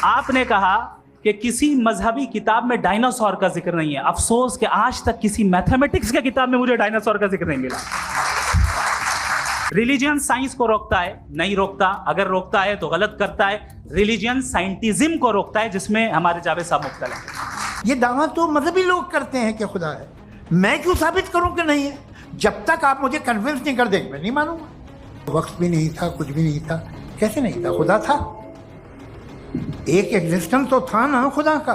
आपने कहा कि किसी मजहबी किताब में डायनासोर का जिक्र नहीं है। अफसोस कि आज तक किसी मैथमेटिक्स के किताब में मुझे डायनासोर का जिक्र नहीं मिला। रिलीजियन साइंस को रोकता है? नहीं रोकता। अगर रोकता है तो गलत करता है। रिलीजियन साइंटिज्म को रोकता है, जिसमें हमारे जावेद साहब मुब्तला हैं। ये दावा तो मजहबी लोग करते हैं कि खुदा है। मैं क्यों साबित करूं कि नहीं है? जब तक आप मुझे कन्विंस नहीं कर देंगे मैं नहीं मानूंगा। वक्त भी नहीं था, कुछ भी नहीं था। कैसे नहीं था? खुदा था। एक एग्जिस्टेंस तो था ना खुदा का।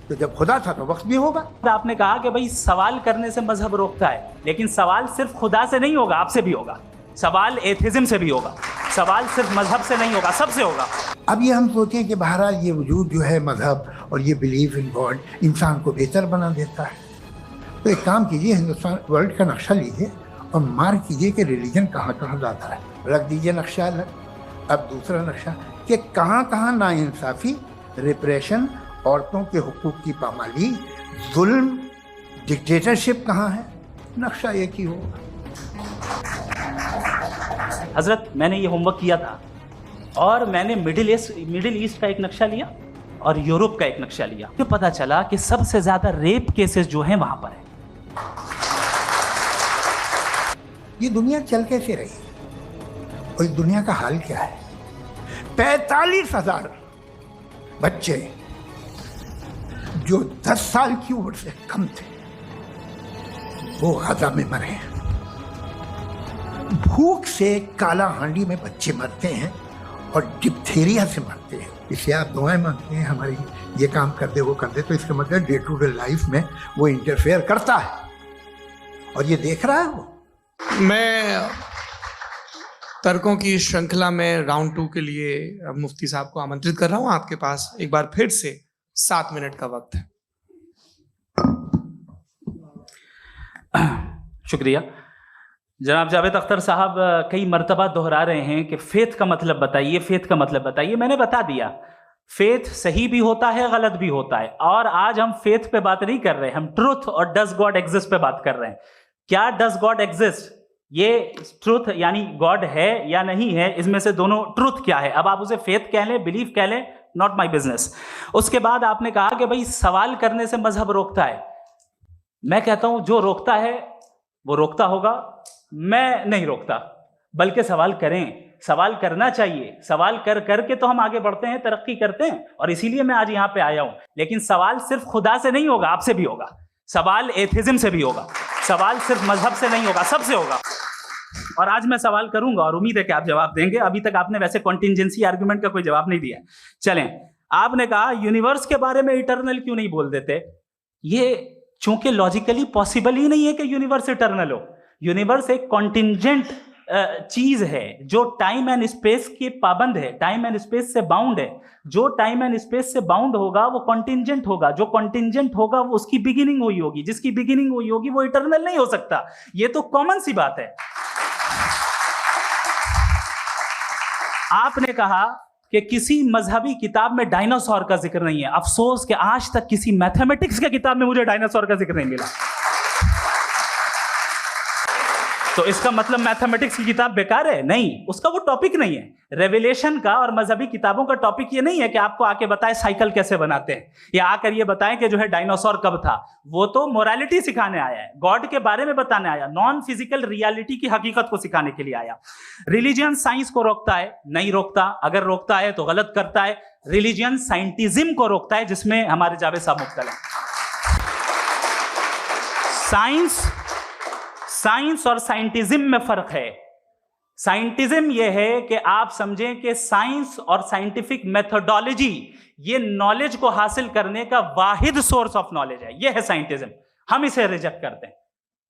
तो जब खुदा था तो वक्त भी होगा। आपने कहा कि भाई सवाल करने से मजहब रोकता है, लेकिन सवाल सिर्फ खुदा से नहीं होगा, आपसे भी होगा। सवाल एथिज्म से भी होगा। सवाल सिर्फ मजहब से नहीं होगा, सबसे होगा। अब ये हम सोचें कि बहरहाल ये वजूद जो है मजहब और ये बिलीफ इन गॉड इंसान को बेहतर बना देता है। तो एक काम कीजिए, हिंदुस्तान वर्ल्ड का नक्शा लीजिए और मार्क कीजिए कि रिलीजन कहाँ कहाँ जाता है। रख दीजिए नक्शा अलग। अब दूसरा नक्शा कि कहाँ कहाँ नाइंसाफ़ी, रिप्रेशन, औरतों के हुकूक की पामाली, जुल्म, डिक्टेटरशिप कहाँ है। नक्शा एक ही होगा। हजरत, मैंने ये होमवर्क किया था और मैंने मिडिल ईस्ट का एक नक्शा लिया और यूरोप का एक नक्शा लिया। तो पता चला कि सबसे ज्यादा रेप केसेस जो हैं वहां पर है। ये दुनिया चल कैसे रही और इस दुनिया का हाल क्या है? 45,000 बच्चे जो 10 साल की उम्र से कम थे वो गाजा में मरे हैं। भूख से काला हांडी में बच्चे मरते हैं और डिप्थीरिया से मरते हैं। इसलिए आप दुआएं मांगते हैं हमारी, ये काम कर दे वो कर दे, तो इसका मतलब डे टू डे लाइफ में वो इंटरफेयर करता है और ये देख रहा है वो। मैं तर्कों की श्रृंखला में राउंड 2 के लिए मुफ्ती साहब को आमंत्रित कर रहा हूं। आपके पास एक बार फिर से 7 मिनट का वक्त है। शुक्रिया। जनाब जावेद अख्तर साहब कई मर्तबा दोहरा रहे हैं कि फेथ का मतलब बताइए, फेथ का मतलब बताइए। मैंने बता दिया, फेथ सही भी होता है, गलत भी होता है। और आज हम फेथ पे बात नहीं कर रहे, हम ट्रुथ और डज गॉड एग्जिस्ट पे बात कर रहे हैं। क्या डज गॉड एग्जिस्ट, ये ट्रुथ यानी गॉड है या नहीं है, इसमें से दोनों ट्रुथ क्या है। अब आप उसे फेथ कह लें, बिलीफ कह लें, नॉट माई बिजनेस। उसके बाद आपने कहा कि भाई सवाल करने से मजहब रोकता है। मैं कहता हूं जो रोकता है वो रोकता होगा, मैं नहीं रोकता। बल्कि सवाल करें, सवाल करना चाहिए। सवाल कर करके तो हम आगे बढ़ते हैं, तरक्की करते हैं, और इसीलिए मैं आज यहां पे आया हूं। लेकिन सवाल सिर्फ खुदा से नहीं होगा, आपसे भी होगा। सवाल एथिज्म से भी होगा। सवाल सिर्फ मजहब से नहीं होगा, सबसे होगा। और आज मैं सवाल करूंगा और उम्मीद है कि आप जवाब देंगे। अभी तक आपने वैसे कॉन्टिंजेंसी आर्गुमेंट का कोई जवाब नहीं दिया। चलें, आपने कहा यूनिवर्स के बारे में इटर्नल क्यों नहीं बोल देते। ये चूंकि लॉजिकली पॉसिबल ही नहीं है कि यूनिवर्स इटर्नल हो। यूनिवर्स एक कॉन्टिंजेंट चीज है जो टाइम एंड स्पेस की पाबंद है, टाइम एंड स्पेस से बाउंड है। जो टाइम एंड स्पेस से बाउंड होगा वो कॉन्टिंजेंट होगा। जो कॉन्टिंजेंट होगा वो उसकी बिगिनिंग हुई होगी। जिसकी बिगिनिंग हुई होगी वो इटर्नल नहीं हो सकता। ये तो कॉमन सी बात है। आपने कहा कि किसी मजहबी किताब में डायनासोर का जिक्र नहीं है। अफसोस कि आज तक किसी मैथमेटिक्स के किताब में मुझे डायनासोर का जिक्र नहीं मिला। तो इसका मतलब मैथमेटिक्स की किताब बेकार है? नहीं, उसका वो टॉपिक नहीं है। रेवलेशन का और मजहबी किताबों का टॉपिक ये नहीं है कि आपको आके बताए साइकिल कैसे बनाते हैं, या आकर ये बताएं कि जो है डायनासोर कब था। वो तो मोरालिटी सिखाने आया है, गॉड के बारे में बताने आया, नॉन फिजिकल रियलिटी की हकीकत को सिखाने के लिए आया। रिलीजियन साइंस को रोकता है? नहीं रोकता। अगर रोकता है तो गलत करता है। रिलीजियन साइंटिज्म को रोकता है, जिसमें हमारे जावेद साहब मुब्तला हैं। साइंस और साइंटिज्म में फर्क है। साइंटिज्म यह है कि आप समझें कि साइंस और साइंटिफिक मेथोडोलॉजी ये नॉलेज को हासिल करने का वाहिद सोर्स ऑफ नॉलेज है। यह है साइंटिज्म। हम इसे रिजेक्ट करते हैं।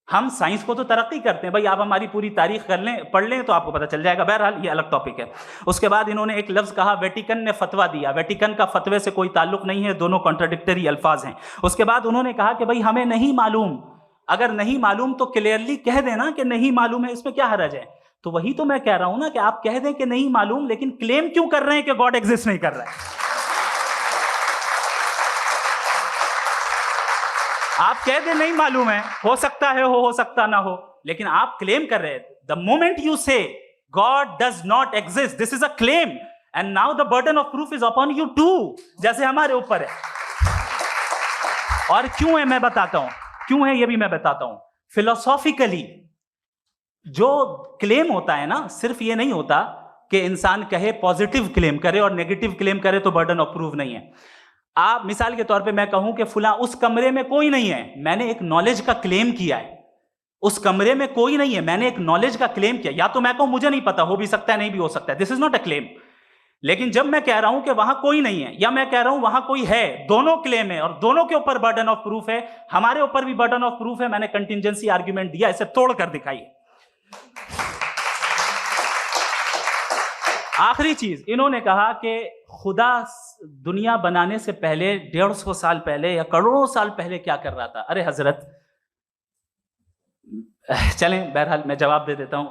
हम साइंस को तो तरक्की करते हैं। भाई आप हमारी पूरी तारीख कर लें, पढ़ लें तो आपको पता चल जाएगा। बहरहाल ये अलग टॉपिक है। उसके बाद इन्होंने एक लफ्ज कहा, वेटिकन ने फतवा दिया। वेटिकन का फतवे से कोई ताल्लुक नहीं है, दोनों कॉन्ट्राडिक्टरी अल्फाज हैं। उसके बाद उन्होंने कहा कि भाई हमें नहीं मालूम। अगर नहीं मालूम तो क्लियरली कह देना कि नहीं मालूम है, इसमें क्या हर्ज है। तो वही तो मैं कह रहा हूं ना कि आप कह दें कि नहीं मालूम, लेकिन क्लेम क्यों कर रहे हैं कि गॉड एग्जिस्ट नहीं कर रहा है। आप कह दें नहीं मालूम है, हो सकता है हो सकता ना हो, लेकिन आप क्लेम कर रहे हैं। The moment you say God does not exist, this is a claim, and now the burden of proof is upon you too, जैसे हमारे ऊपर है। और क्यों है मैं बताता हूं, क्यों है ये भी मैं बताता हूं। फिलोसॉफिकली जो क्लेम होता है ना, सिर्फ ये नहीं होता कि इंसान कहे पॉजिटिव क्लेम करे और नेगेटिव क्लेम करे तो बर्डन ऑफ प्रूफ नहीं है। आप मिसाल के तौर पे मैं कहूं कि फुला उस कमरे में कोई नहीं है, मैंने एक नॉलेज का क्लेम किया है। उस कमरे में कोई नहीं है, मैंने एक नॉलेज का क्लेम किया। या तो मैं कहूं मुझे नहीं पता, हो भी सकता है नहीं भी हो सकता है, this is not a claim. लेकिन जब मैं कह रहा हूं कि वहां कोई नहीं है या मैं कह रहा हूं वहां कोई है, दोनों क्लेम है और दोनों के ऊपर बर्डन ऑफ प्रूफ है। हमारे ऊपर भी बर्डन ऑफ प्रूफ है, मैंने कंटिंजेंसी आर्ग्यूमेंट दिया, इसे तोड़कर दिखाइए। आखिरी चीज, इन्होंने कहा कि खुदा दुनिया बनाने से पहले 150 साल पहले या करोड़ों साल पहले क्या कर रहा था। अरे हजरत, चलें बहरहाल मैं जवाब दे देता हूं,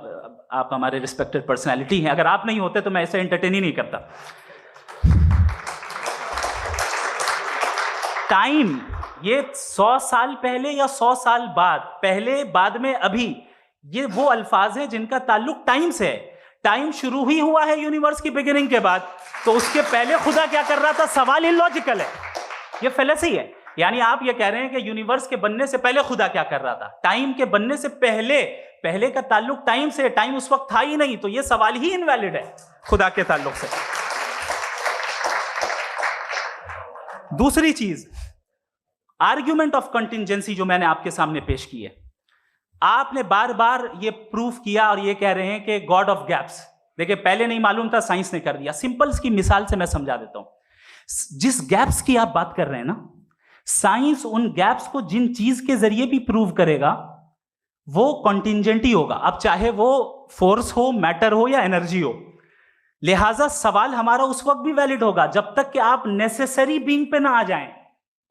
आप हमारे रिस्पेक्टेड पर्सनालिटी हैं, अगर आप नहीं होते तो मैं ऐसे एंटरटेन ही नहीं करता। टाइम, ये 100 साल पहले या 100 साल बाद, पहले बाद में अभी, ये वो अल्फाज हैं जिनका ताल्लुक टाइम से है। टाइम शुरू ही हुआ है यूनिवर्स की बिगिनिंग के बाद, तो उसके पहले खुदा क्या कर रहा था, सवाल इलॉजिकल है, ये फेलेसी है। यानी आप ये कह रहे हैं कि यूनिवर्स के बनने से पहले खुदा क्या कर रहा था, टाइम के बनने से पहले, पहले का ताल्लुक टाइम से, टाइम उस वक्त था ही नहीं, तो ये सवाल ही इनवैलिड है खुदा के ताल्लुक से। दूसरी चीज, आर्ग्यूमेंट ऑफ कंटिंजेंसी जो मैंने आपके सामने पेश की है, आपने बार बार ये प्रूफ किया और ये कह रहे हैं कि गॉड ऑफ गैप्स। देखिए पहले नहीं मालूम था, साइंस ने कर दिया। सिंपल्स की मिसाल से मैं समझा देता हूं। जिस गैप्स की आप बात कर रहे हैं ना, साइंस उन गैप्स को जिन चीज के जरिए भी प्रूव करेगा वो कॉन्टिंजेंट ही होगा, अब चाहे वो फोर्स हो, मैटर हो या एनर्जी हो। लिहाजा सवाल हमारा उस वक्त भी वैलिड होगा जब तक कि आप नेसेसरी बीइंग पे ना आ जाएं,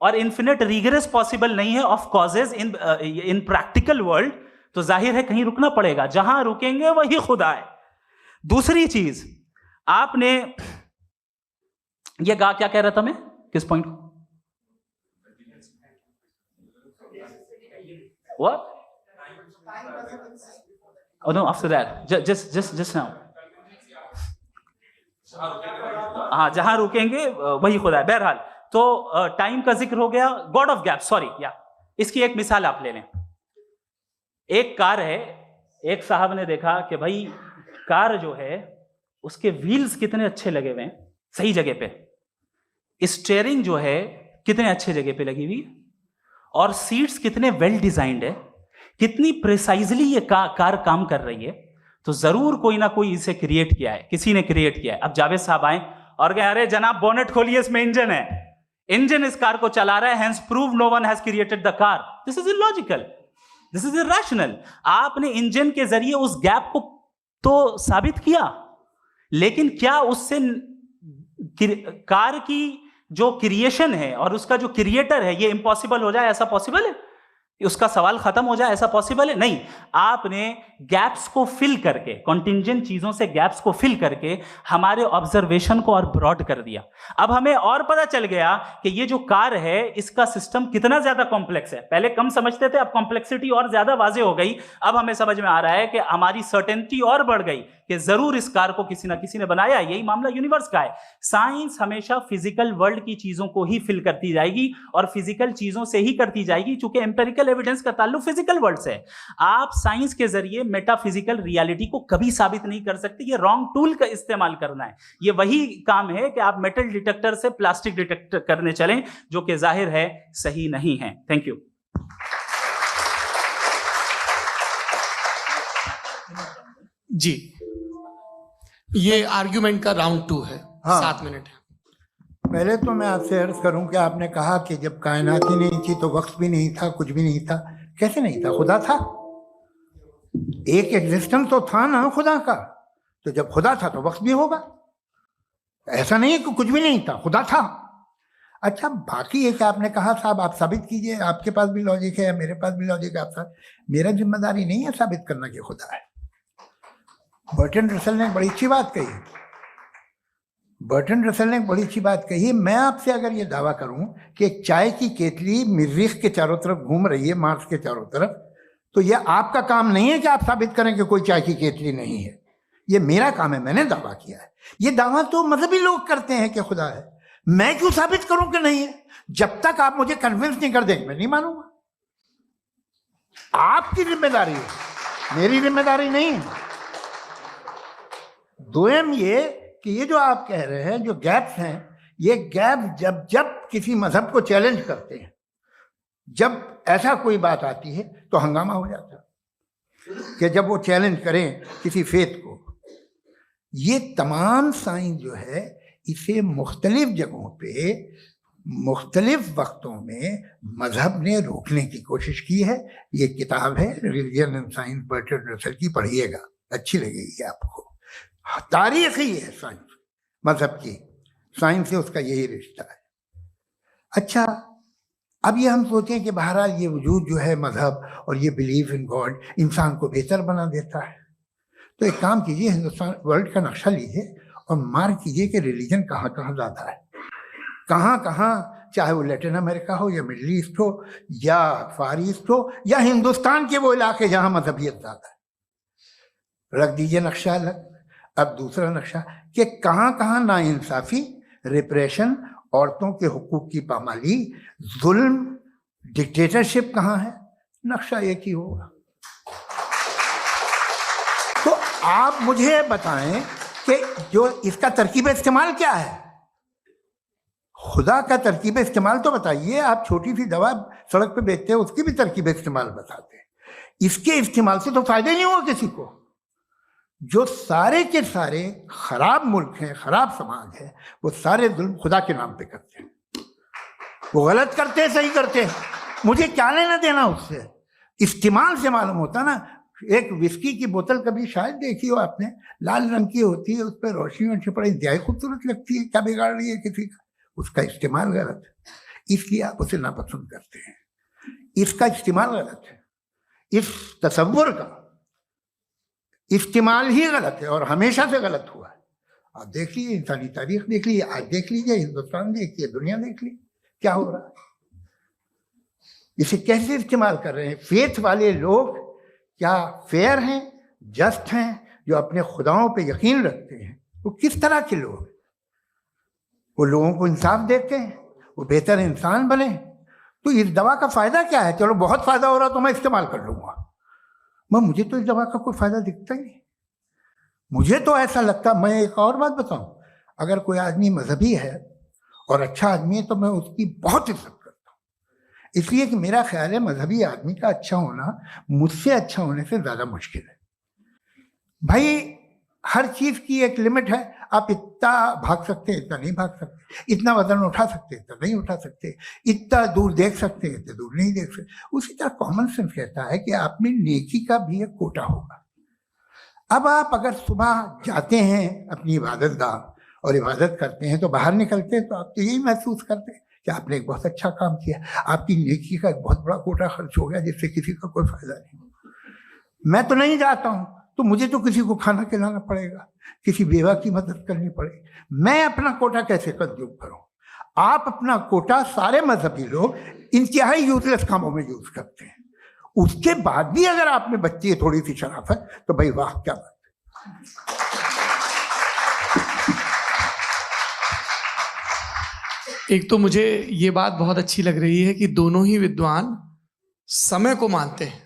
और इन्फिनिट रिग्रेस पॉसिबल नहीं है of causes in practical world, तो जाहिर है कहीं रुकना पड़ेगा, जहां रुकेंगे वही खुदा है। दूसरी चीज, आपने ये क्या कह रहा था मैं, किस पॉइंट को? What? Oh no, after that, just now. हाँ, जहां रुकेंगे वही खुदा है। बहरहाल, तो टाइम का जिक्र हो गया, गॉड ऑफ गैप, सॉरी, या इसकी एक मिसाल आप ले लें। एक कार है, एक साहब ने देखा कि भाई कार जो है उसके व्हील्स कितने अच्छे लगे हुए हैं सही जगह पे, स्टीयरिंग जो है कितने अच्छे जगह पे लगी हुई, और सीट्स कितने वेल डिजाइंड है, कितनी प्रिसाइजली ये कार काम कर रही है, तो जरूर कोई ना कोई इसे क्रिएट किया है, किसी ने क्रिएट किया है। अब जावेद साहब आए और कहे अरे जनाब बोनेट खोलिए, इसमें इंजन है, इंजन इस कार को चला रहा है, hence prove no one has created the car. This is illogical, this is irrational. आपने इंजन के जरिए उस गैप को तो साबित किया, लेकिन क्या उससे कार की जो क्रिएशन है और उसका जो क्रिएटर है ये इम्पॉसिबल हो जाए? ऐसा पॉसिबल है? उसका सवाल खत्म हो जाए? ऐसा पॉसिबल है? नहीं। आपने गैप्स को फिल करके, कॉन्टिंजेंट चीजों से गैप्स को फिल करके हमारे ऑब्जर्वेशन को और ब्रॉड कर दिया। अब हमें और पता चल गया कि ये जो कार है इसका सिस्टम कितना ज्यादा कॉम्प्लेक्स है। पहले कम समझते थे, अब कॉम्प्लेक्सिटी और ज्यादा वाजे हो गई। अब हमें समझ में आ रहा है कि हमारी सर्टेनिटी और बढ़ गई कि जरूर इस कार को किसी ना किसी ने बनाया। यही मामला यूनिवर्स का है। साइंस हमेशा फिजिकल वर्ल्ड की चीजों को ही फिल करती जाएगी और फिजिकल चीजों से ही करती जाएगी, चूंकि एम्पेरिकल एविडेंस का ताल्लुक फिजिकल वर्ल्ड से है। आप साइंस के जरिए मेटाफिजिकल रियलिटी को कभी साबित नहीं कर सकते। ये रॉन्ग टूल का इस्तेमाल करना है। ये वही काम है कि आप मेटल डिटेक्टर से प्लास्टिक डिटेक्टर करने चलें, जो कि जाहिर है सही नहीं है। Thank you. जी, ये आर्ग्यूमेंट का राउंड 2 है। हाँ। 7 मिनट है। पहले तो मैं आपसे अर्ज करूं कि आपने कहा कि जब कायनात ही नहीं थी तो वक्त भी नहीं था, कुछ भी नहीं था। कैसे नहीं था? खुदा था, एक एग्जिस्टेंस तो था ना खुदा का। तो जब खुदा था तो वक्त भी होगा। ऐसा नहीं है कि कुछ भी नहीं था, खुदा था। अच्छा, बाकी ये कि आपने कहा साहब आप साबित कीजिए, आपके पास भी लॉजिक है, मेरे पास भी लॉजिक है। आप साहब, मेरा जिम्मेदारी नहीं है साबित करना कि खुदा है। बर्टन रसल ने बड़ी अच्छी बात कही। बर्टन रसल ने बड़ी अच्छी बात कही। मैं आपसे अगर ये दावा करूं कि एक चाय की केतली मरीख के चारों तरफ घूम रही है, मार्स के चारों तरफ, तो यह आपका काम नहीं है कि आप साबित करें कि कोई चाय की केतली नहीं है। ये मेरा काम है, मैंने दावा किया है। ये दावा तो मजहबी लोग करते हैं कि खुदा है, मैं क्यों साबित करूं कि नहीं है? जब तक आप मुझे कन्विंस नहीं कर देंगे मैं नहीं मानूंगा। आपकी जिम्मेदारी है, मेरी जिम्मेदारी नहीं है। दोयम ये कि ये जो आप कह रहे हैं, जो गैप्स हैं, ये गैप जब जब किसी मजहब को चैलेंज करते हैं, जब ऐसा कोई बात आती है तो हंगामा हो जाता है कि जब वो चैलेंज करें किसी फेथ को। ये तमाम साइंस जो है इसे मुख्तलिफ जगहों पे मुख्तलिफ वक्तों में मजहब ने रोकने की कोशिश की है। ये किताब है religion and science Bertrand Russell की, पढ़िएगा, अच्छी लगेगी आपको। तारीख ही है साइंस, मजहब की साइंस से उसका यही रिश्ता है। अच्छा, अब ये हम सोचें कि बहरहाल ये वजूद जो है मजहब और ये बिलीव इन गॉड इंसान को बेहतर बना देता है, तो एक काम कीजिए, हिंदुस्तान वर्ल्ड का नक्शा लीजिए और मार्क कीजिए कि रिलीजन कहाँ कहाँ ज़्यादा है, कहाँ कहाँ, चाहे वो लैटिन अमेरिका हो या मिडल ईस्ट हो या फार ईस्ट हो या हिंदुस्तान के वो इलाके जहाँ मजहबियत ज़्यादा है। रख दीजिए नक्शा अलग। अब दूसरा नक्शा कि कहाँ कहाँ नाइंसाफ़ी, रिप्रेशन, औरतों के हुकूक की पामाली, जुल्म, डिक्टेटरशिप कहाँ है, नक्शा एक ही होगा। तो आप मुझे बताएं कि जो इसका तरकीब इस्तेमाल क्या है, खुदा का तरकीब इस्तेमाल तो बताइए। आप छोटी सी दवा सड़क पे बेचते हैं, उसकी भी तरकीब इस्तेमाल बताते हैं। इसके इस्तेमाल से तो फायदा नहीं हुआ किसी को। जो सारे के सारे खराब मुल्क हैं, खराब समाज है, वो सारे जुल्म खुदा के नाम पे करते हैं। वो गलत करते हैं, सही करते हैं, मुझे क्या लेना देना उससे। इस्तेमाल से मालूम होता ना। एक विस्की की बोतल कभी शायद देखी हो आपने, लाल रंग की होती है, उस पर रोशनी और छिपड़ी इंतहाई खूबसूरत लगती है, क्या बिगाड़ रही है किसी का? उसका इस्तेमाल गलत है, इसलिए आप उसे नापसंद करते हैं। इसका इस्तेमाल गलत है, इस तसव्वुर का इस्तेमाल ही गलत है और हमेशा से गलत हुआ है। आप देख लीजिए, इंसानी तारीख देख लीजिए, आज देख लीजिए, हिंदुस्तान देखिए, दुनिया देख लीजिए, क्या हो रहा है। इसे कैसे इस्तेमाल कर रहे हैं फेथ वाले लोग? क्या फेयर हैं, जस्ट हैं, जो अपने खुदाओं पे यकीन रखते हैं? वो किस तरह के लोग? वो लोगों को इंसाफ देते हैं, वो बेहतर इंसान बने। तो इस दवा का फायदा क्या है? चलो बहुत फायदा हो रहा तो मैं इस्तेमाल कर लूंगा, मुझे तो इस दवा का कोई फायदा दिखता ही नहीं। मुझे तो ऐसा लगता, मैं एक और बात बताऊं, अगर कोई आदमी मजहबी है और अच्छा आदमी है तो मैं उसकी बहुत इज्जत करता हूं, इसलिए कि मेरा ख्याल है मजहबी आदमी का अच्छा होना मुझसे अच्छा होने से ज्यादा मुश्किल है। भाई, हर चीज की एक लिमिट है। आप इतना भाग सकते हैं, इतना नहीं भाग सकते, इतना वजन उठा सकते, इतना नहीं उठा सकते, इतना दूर देख सकते हैं, इतना दूर नहीं देख सकते। उसी तरह कॉमन सेंस कहता है कि आप में नेकी का भी एक कोटा होगा। अब आप अगर सुबह जाते हैं अपनी इबादत गाह और इबादत करते हैं, तो बाहर निकलते हैं तो आप तो यही महसूस करते हैं कि आपने एक बहुत अच्छा काम किया, आपकी नेकी का एक बहुत बड़ा कोटा खर्च हो गया जिससे किसी का कोई फायदा नहीं। मैं तो नहीं जाता हूँ तो मुझे तो किसी को खाना खिलाना पड़ेगा, किसी बेवा की मदद करनी पड़ेगी। मैं अपना कोटा कैसे कंज्यूम करूं? आप अपना कोटा, सारे मजहबी लोग इंतहाई यूजलेस कामों में यूज करते हैं। उसके बाद भी अगर आप में बचती है थोड़ी सी शराफत, तो भाई वाह, क्या बात है। एक तो मुझे ये बात बहुत अच्छी लग रही है कि दोनों ही विद्वान समय को मानते हैं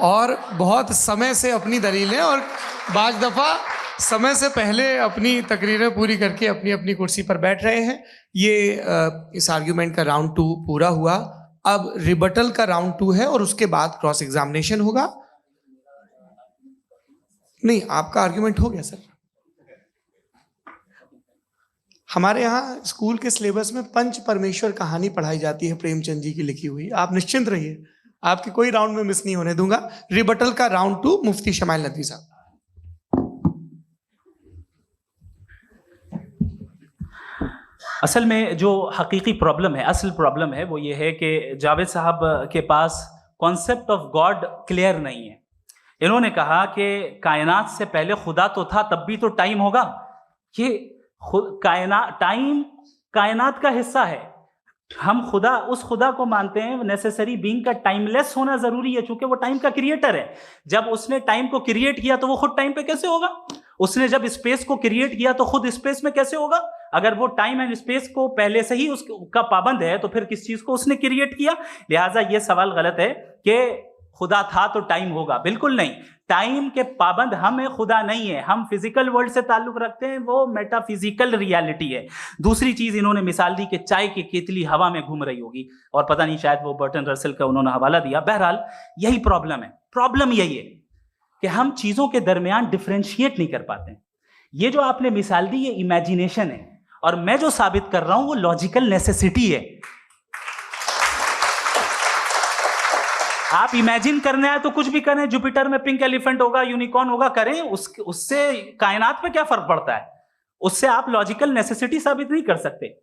और बहुत समय से अपनी दलीलें और बाज दफ़ा समय से पहले अपनी तकरीरें पूरी करके अपनी अपनी कुर्सी पर बैठ रहे हैं। ये इस आर्ग्यूमेंट का राउंड 2 पूरा हुआ। अब रिबटल का राउंड 2 है और उसके बाद क्रॉस एग्जामिनेशन होगा। नहीं, आपका आर्ग्यूमेंट हो गया सर। हमारे यहाँ स्कूल के सिलेबस में पंच परमेश्वर कहानी पढ़ाई जाती है, प्रेमचंद जी की लिखी हुई। आप निश्चिंत रहिए, आपके कोई राउंड में मिस नहीं होने दूंगा। रिबटल का राउंड 2 मुफ्ती शमाइल नदवी साहब। असल में जो हकीकी प्रॉब्लम है, असल प्रॉब्लम है, वो ये है कि जावेद साहब के पास कॉन्सेप्ट ऑफ गॉड क्लियर नहीं है। इन्होंने कहा कि कायनात से पहले खुदा तो था, तब भी तो टाइम होगा। ये टाइम कायनात का हिस्सा है। हम खुदा, उस खुदा को मानते हैं, नेसेसरी बीइंग का टाइमलेस होना जरूरी है, चूंकि वो टाइम का क्रिएटर है। जब उसने टाइम को क्रिएट किया तो वो खुद टाइम पे कैसे होगा? उसने जब स्पेस को क्रिएट किया तो खुद स्पेस में कैसे होगा? अगर वो टाइम एंड स्पेस को पहले से ही उसका पाबंद है तो फिर किस चीज को उसने क्रिएट किया? लिहाजा ये सवाल गलत है कि खुदा था तो टाइम होगा। बिल्कुल नहीं, टाइम के पाबंद हम है, खुदा नहीं है। हम फिजिकल वर्ल्ड से ताल्लुक रखते हैं, वो मेटाफिजिकल रियलिटी है। दूसरी चीज इन्होंने मिसाल दी कि चाय की केतली हवा में घूम रही होगी, और पता नहीं शायद वो बर्टन रसल का उन्होंने हवाला दिया। बहरहाल यही प्रॉब्लम है। प्रॉब्लम यही है कि हम चीजों के दरमियान डिफरेंशिएट नहीं कर पाते। ये जो आपने मिसाल दी ये इमेजिनेशन है, और मैं जो साबित कर रहा हूं वो लॉजिकल नेसेसिटी है। आप इमेजिन करने आए तो कुछ भी करें, जुपिटर में पिंक एलिफेंट होगा, यूनिकॉर्न होगा, करें, उससे कायनात पे क्या फर्क पड़ता है? उससे आप लॉजिकल नेसेसिटी साबित नहीं कर सकते।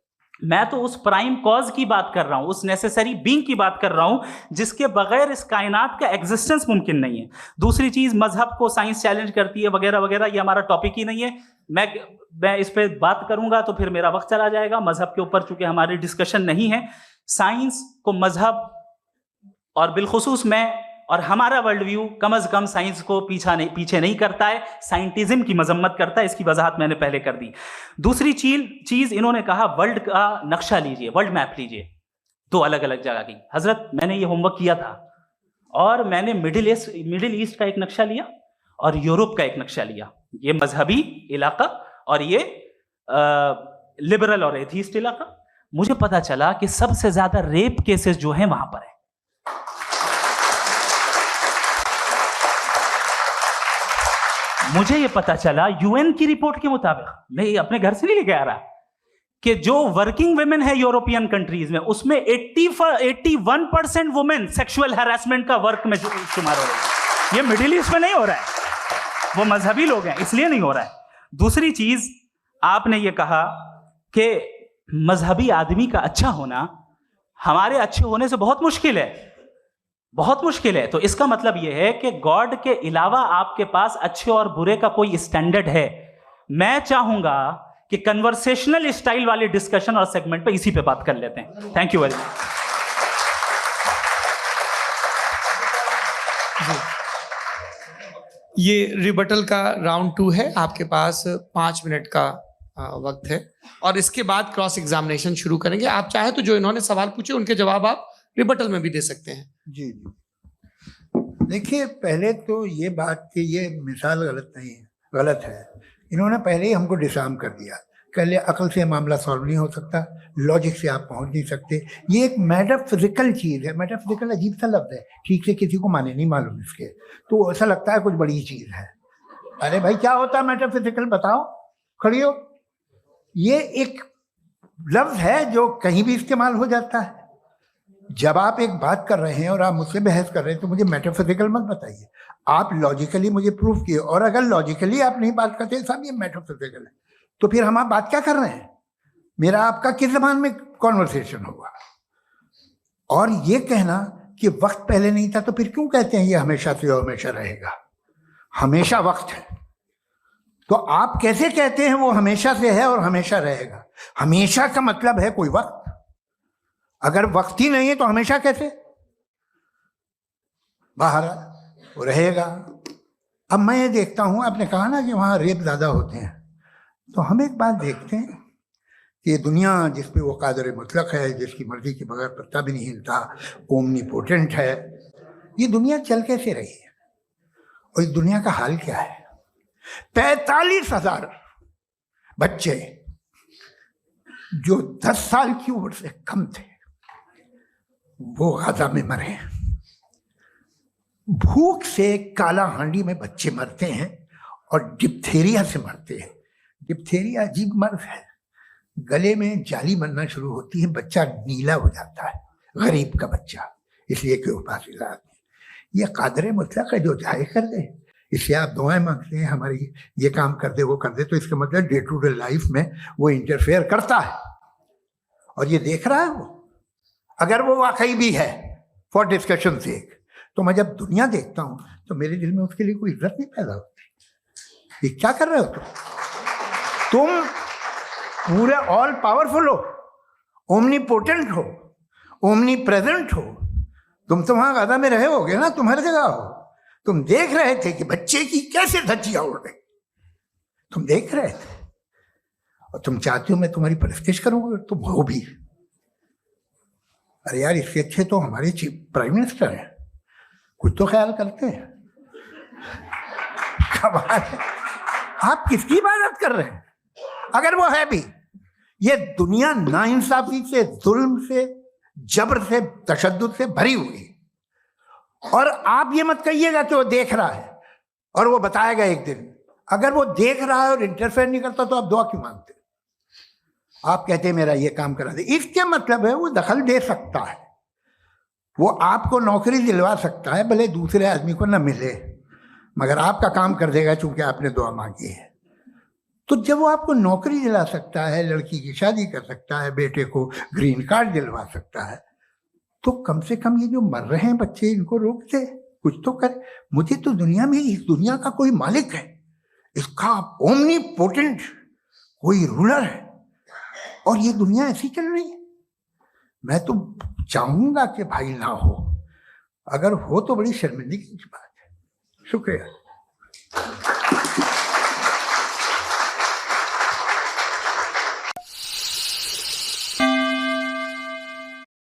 मैं तो उस प्राइम कॉज की बात कर रहा हूं, उस नेसेसरी बीइंग की बात कर रहा हूं जिसके बगैर इस कायनात का एग्जिस्टेंस मुमकिन नहीं है। दूसरी चीज, मजहब को साइंस चैलेंज करती है वगैरह वगैरह, ये हमारा टॉपिक ही नहीं है। मैं इस पे बात करूंगा तो फिर मेरा वक्त चला जाएगा। मजहब के ऊपर चूंकि हमारी डिस्कशन नहीं है, साइंस को मजहब और बिलखुसूस मैं और हमारा वर्ल्ड व्यू कम अज कम साइंस को पीछे नहीं करता है, साइंटिज्म की मजम्मत करता है। इसकी वजाहत मैंने पहले कर दी। दूसरी चीज इन्होंने कहा वर्ल्ड का नक्शा लीजिए, वर्ल्ड मैप लीजिए, दो अलग अलग जगह की। हजरत मैंने ये होमवर्क किया था, और मैंने मिडिल ईस्ट का एक नक्शा लिया और यूरोप का एक नक्शा लिया। ये मजहबी इलाका और ये लिबरल और एथीस्ट इलाका। मुझे पता चला कि सबसे ज्यादा रेप केसेस जो हैं वहां पर है। मुझे ये पता चला यूएन की रिपोर्ट के मुताबिक, मैं ये अपने घर से नहीं लेके आ रहा, कि जो वर्किंग वुमेन है यूरोपियन कंट्रीज में, उसमें 81% वुमेन सेक्सुअल हैरेसमेंट का वर्क में शुमार हो रही है। ये मिडिल ईस्ट में नहीं हो रहा है, वो मजहबी लोग हैं इसलिए नहीं हो रहा है। दूसरी चीज आपने ये कहा कि मजहबी आदमी का अच्छा होना हमारे अच्छे होने से बहुत मुश्किल है, बहुत मुश्किल है। तो इसका मतलब यह है कि गॉड के अलावा आपके पास अच्छे और बुरे का कोई स्टैंडर्ड है। मैं चाहूंगा कि कन्वर्सेशनल स्टाइल वाली डिस्कशन और सेगमेंट पे इसी पे बात कर लेते हैं। Thank you very much. ये रिबटल का राउंड 2 है। आपके पास 5 मिनट का वक्त है, और इसके बाद क्रॉस एग्जामिनेशन शुरू करेंगे। आप चाहे तो जो इन्होंने सवाल पूछे उनके जवाब आप रिबटल में भी दे सकते हैं। जी जी, देखिए, पहले तो ये बात कि ये मिसाल गलत नहीं है, गलत है। इन्होंने पहले ही हमको डिसार्म कर दिया। कह लिया अकल से मामला सॉल्व नहीं हो सकता, लॉजिक से आप पहुंच नहीं सकते। ये एक मेटाफिजिकल चीज़ है। मेटाफिजिकल अजीब सा लफ्ज़ है, ठीक से किसी को माने नहीं मालूम इसके, तो ऐसा लगता है कुछ बड़ी चीज़ है। अरे भाई क्या होता है मेटाफिजिकल, बताओ, खड़ी हो। ये एक लफ्ज़ है जो कहीं भी इस्तेमाल हो जाता है। जब आप एक बात कर रहे हैं और आप मुझसे बहस कर रहे हैं तो मुझे मेटाफिजिकल मत बताइए, आप लॉजिकली मुझे प्रूफ किए। और अगर लॉजिकली आप नहीं बात करते साहब ये मेटाफिजिकल है, तो फिर हम आप बात क्या कर रहे हैं? मेरा आपका किस जबान में कॉन्वर्सेशन होगा? और ये कहना कि वक्त पहले नहीं था, तो फिर क्यों कहते हैं ये हमेशा से और हमेशा रहेगा? हमेशा वक्त है, तो आप कैसे कहते हैं वो हमेशा से है और हमेशा रहेगा? हमेशा का मतलब है कोई वक्त, अगर वक्त ही नहीं है तो हमेशा कैसे? बाहर वो रहेगा। अब मैं ये देखता हूं, आपने कहा ना कि वहां रेप ज्यादा होते हैं, तो हम एक बात देखते हैं कि ये दुनिया जिसपे वो कादर मुतलक है, जिसकी मर्जी के बगैर पत्ता भी नहीं हिलता, ओमनीपोटेंट है, ये दुनिया चल कैसे रही है? और इस दुनिया का हाल क्या है? 45,000 बच्चे जो 10 साल की उम्र से कम थे वो गाजा में मरे। भूख से काला हांडी में बच्चे मरते हैं और डिप्थेरिया से मरते हैं। डिप्थेरिया अजीब मर्ज है, गले में जाली बनना शुरू होती है, बच्चा नीला हो जाता है, गरीब का बच्चा, इसलिए कि पास इलाज नहीं। ये कादर मुतलक है जो जाए कर दे, इसलिए आप दुआएं मांगते हैं हमारी ये काम कर दे वो कर दे, तो इसका मतलब डे टू डे लाइफ में वो इंटरफेयर करता है और ये देख रहा है वो। अगर वो वाकई भी है फॉर डिस्कशन सेक, तो मैं जब दुनिया देखता हूं तो मेरे दिल में उसके लिए कोई इज्जत नहीं पैदा होती। ये क्या कर रहे हो तुम पूरे ऑल पावरफुल हो, ओमनीपोटेंट हो, ओमनी प्रेजेंट हो। तुम तो वहां गाजा में रहे होगे ना, तुम हर जगह हो। तुम देख रहे थे कि बच्चे की कैसे धज्जियां उड़ गई, तुम देख रहे थे और तुम चाहते हो मैं तुम्हारी परस्तिश करूंगा, तुम हो भी। अरे यार, इससे अच्छे तो हमारे चीफ प्राइम मिनिस्टर हैं, कुछ तो ख्याल करते हैं। कमाल है, आप किसकी इबादत कर रहे हैं? अगर वो है भी, ये दुनिया नाइंसाफी से, जुल्म से, जबर से, तशद्दुद से भरी हुई है। और आप ये मत कहिएगा कि वो देख रहा है और वो बताएगा एक दिन। अगर वो देख रहा है और इंटरफेयर नहीं करता तो आप दुआ क्यों मांगते? आप कहते हैं मेरा ये काम करा दे, इसके मतलब है वो दखल दे सकता है, वो आपको नौकरी दिलवा सकता है, भले दूसरे आदमी को न मिले, मगर आपका काम कर देगा चूंकि आपने दुआ मांगी है। तो जब वो आपको नौकरी दिला सकता है, लड़की की शादी कर सकता है, बेटे को ग्रीन कार्ड दिलवा सकता है, तो कम से कम ये जो मर रहे हैं बच्चे, इनको रोक दे, कुछ तो करे। मुझे तो दुनिया में, इस दुनिया का कोई मालिक है, इसका ओमनीपोटेंट कोई रूलर है, और ये दुनिया ऐसी चल रही है। मैं तो चाहूंगा कि भाई ना हो, अगर हो तो बड़ी शर्मिंदगी की बात है। शुक्रिया।